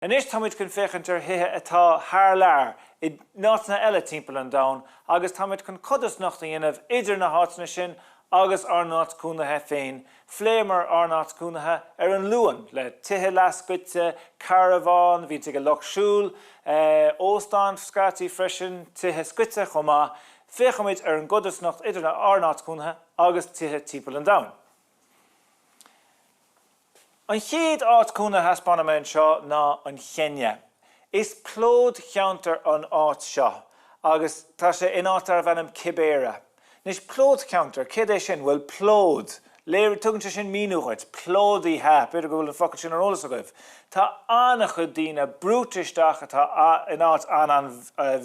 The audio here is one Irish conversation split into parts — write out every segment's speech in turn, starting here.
An is táid chun féchantar hithe atá thar lear I nádúrtha eile timpeall an domhain, agus táid chun codarsnacht a dhéanamh idir na háiteanna sin agus ar nádúrtha cónaithe féin, fléimar ar nádúrtha cónaithe ar an luan le tithe lascuite, carabán, bhí go lochsúil, óstáin scratí freisin, tithe scuite chomá, féchaid ar an codarsnacht idir na ar nádúrtha cónaithe agus tithe timpeall an domhain. An chéad áit cónaithe haspána me anseo ná an chéine. Is plód cheantar an áit seo, agus tá sé in átar bhenim cibéire. Nis plód cheantar, cid é sin? Well, plód. Léir tugann sin míúchait, plódaí he, beidir go bhfuil an focail sin ar ólas a goibh. Tá anach daoine brútaisteach atá in áit an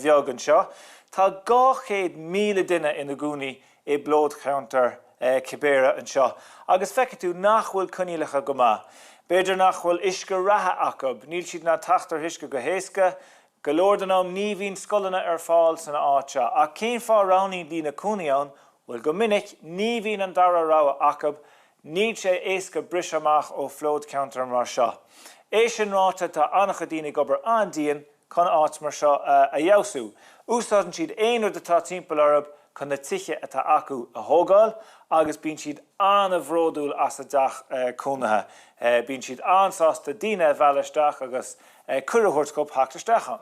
bheag anseo. Tá 200,000 duine ina gcúnaí I plód cheantar cibéire anseo. Agus feice tú nachhfuil conílacha go maith. Beidir nachhfuil isce ratha acab, níl siad na taachtar hisce go héasca, go leor den am ní bhín scolanna ar fáil sanna áit seo. A cén fá ránaí dí na cúnaí ann, bhfuil go minic ní bhín an dara rá acab, níl sé éasca bris amach ó plód cheantar mar seo. É sin ráta tá anach daoine gobar an díon chun áit mar seo a dheabhsú. Úsáidann siad éonar de tá timpeall orb chun na tithe atá acu a thógáil, agus bíonn siad an a bhródúil as a deach cónaithe. Bíonn siad ansásta daoine bhealaisteach agus cuireadh go theachtarsteach an.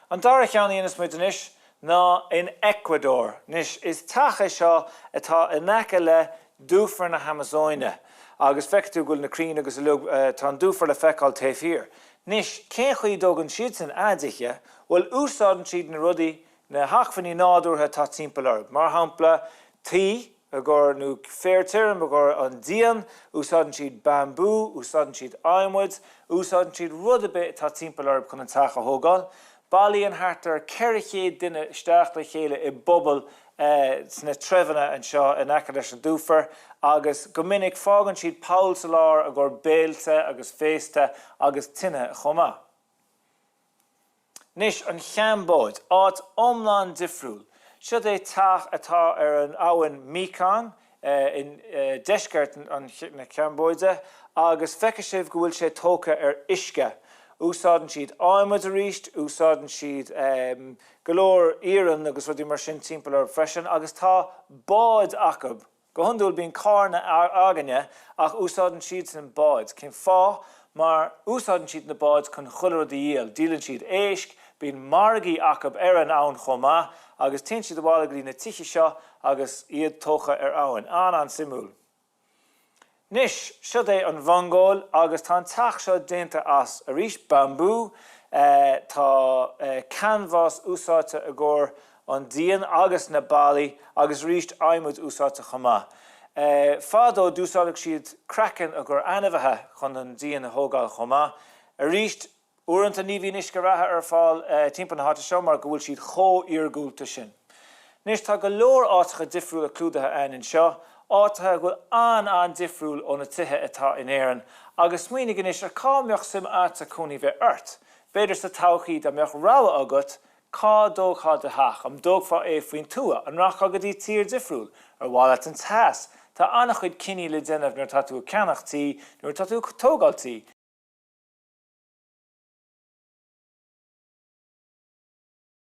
An dara cheannaí is muid inis ná in Ecuador. Nis is tacha seo atá in aice le dúfar na Amazóine. Agus feictú gúil na crín agus tá dúfar le feicáil taobh hir. Nis cén chuí dógann siad san áidithe, bhfuil úsáidann siad na rudaí na hachfaní nádúrtha tá timpeall orb. Mar hampla Tithe, a gur nó féirtírim, a gur an díon, úsáidann siad bambú, úsáidann siad aimmuid, úsáidann siad rud a bit tá timpeall orb chun an tacha thógáil. Bailíonn hartar 400 duine isteach le chéile I bobbal sna trefhanna an seo in aice leis an dúfar, agus go minic fágann siad Paul sa lár a gur Bailte agus féiste agus tine chomá. Nis an cheambóid áit omláin difriúil. Siad é teach atá ar an áhain mícán in deisceart na cheambóide, agus feice sibh go bhfuil sé tóca ar isce. Úsáidann siad aimmuid a ríist, úsáidann siad go leor Éirinn agus rudí mar sin timpeall orb freisin, agus tá báid acab. Go hiondúil bíonn carna aganne ach úsáidann siad san báid. Cén fá mar úsáidann siad na báid chun chuilead a dhéal. Dílann siad éisc, bíonn margaí acab ar an abhainn chomá, agus tin siad bhála go dtí na tithe seo agus iad tócha ar abhainn, an simúil. Nis, siad é an bhangóil agus tá teach seo déanta as a rís bambú, tá canvas úsáidte a gcóir an díon agus na bailí agus ríist aimmuid úsáidte chomá. Fádó dúsáideadh siad craccan a gur anamhathe chun an díon na thógáil chomá. A ríist uaireanta ní bhíonn isce ratha ar fáil timpeall na háite seo mar go bhfuil siad chó-iargúlta sin. Nis tá go leor áitecha difriúil a clúdathe ann seo, áitethe go an difriúil ó na tithe atá in Éirinn, agus smaoinigh inis ar cá mbeadh sim áit a cúnaí bheith ort. Beidir sa todhchaí a mbeadh ráha agat, cá dógá de haach, am dógfá é faoin tua, an rach agad í tír difriúil, ar bhála an tas. Tá annach chuid cinní le déanamh nuair tá tú ceannachtaí, nuair tá tú tógáiltaí.